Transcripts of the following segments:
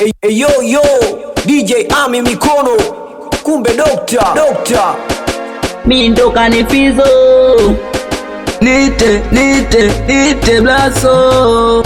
Hey, yo DJ Ami mikono, kumbe dokta mi ndo kanifizo nite blaso.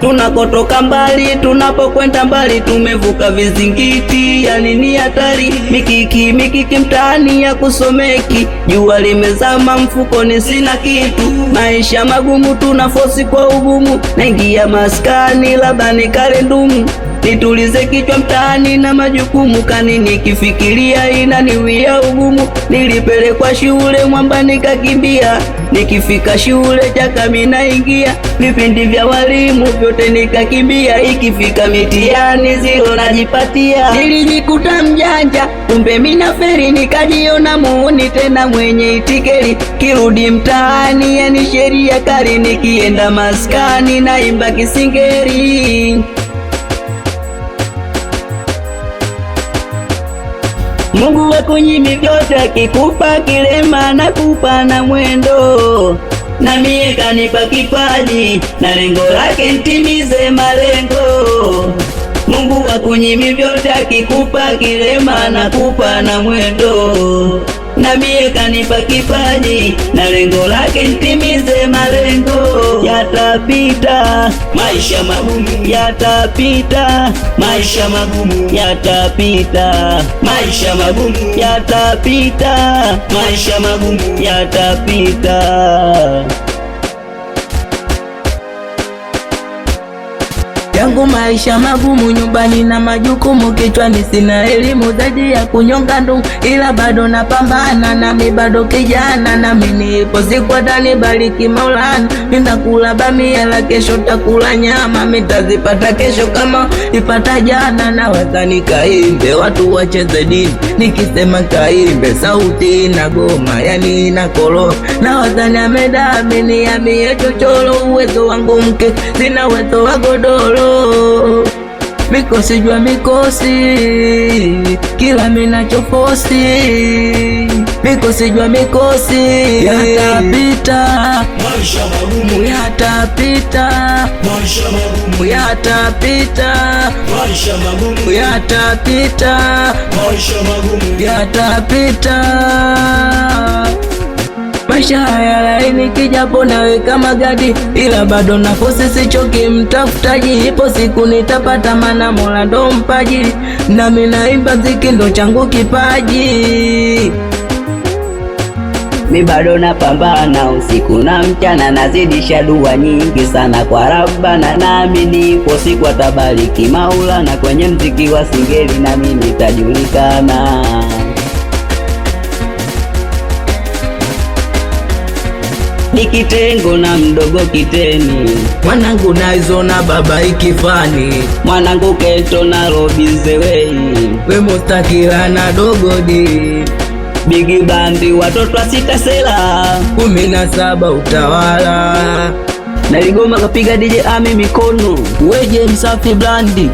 Tunakotoka mbali, tunapokwenda mbali, tumevuka vizingiti, yani ni hatari. Mikiki mtaani ya kusomeki, jua limezama mfukoni sina kitu. Maisha magumu, tunafosi kwa ugumu, naingia maskani labda nikale ndumu. Nitulize kichwa mtaani na majukumu, kani nikifikiria inaniwia ugumu. Nilipelekwa shule mwamba nikakimbia, nikifika shule chaka minaingia. Vipindi vya walimu vyote nikakimbia, ikifika mitihani zilo najipatia. Nilijikuta mjanja kumbe mina feri, nikajiona muuni tena mwenye itikeli. Kirudi mtaani yani sheria kali, nikienda maskani naimba kisingeri. Mungu wakunyimi vyote, akikupa kilema na kupa na mwendo. Na mie kanipa kipaji na lengo lake ntimize malengo. Mungu wakunyimi vyote, akikupa kilema na kupa na mwendo. Na mie kanipa kipaji na lengo lake ntimize malengo. Yatapita maisha magumu, yatapita maisha magumu, yatapita maisha magumu, yatapita maisha magumu, yatapita. Yangu maisha magumu, nyumbani na majukumu, kichwani sina elimu zaidi ya kunyonga ndugu, ila bado napambana, nami bado kijana, nami nipo siku atanibariki Maulana. Nitakula bamia la kesho takula nyama, mitazipata kesho kama ipata jana. Naweza nikaimbe watu wacheze dini, nikisema kaimbe sauti inagoma yani inakolo. Naweza niamedami niamie chocholo, uwezo wangu mke sina uwezo wa godoro. Mikosi jua mikosi, kila minachofosi. Mikosi jua mikosi, yatapita maisha magumu, yatapita maisha magumu, yatapita maisha magumu, yatapita maisha magumu, yatapita. Maisha haya laini kijapo naweka magadi, ila bado nafosi sichoki mtafutaji. Ipo siku nitapata, mana Mola ndo mpaji, nami naimba mziki ndo changu kipaji. Mi bado napambana usiku na mchana, nazidisha dua nyingi sana kwa Rabbana. Naamini ipo siku atabariki Maulana, kwenye mziki wa singeli nami nitajulikana. Nikitengo na mdogo kiteni, mwanangu naizo na baba ikifani, mwanangu keto na robize wei, we mustakila na dogodi, bigi bandi watoto wa sita sela, 17 utawala. Naligoma kapiga DJ Ami mikono, weje msafi blandi.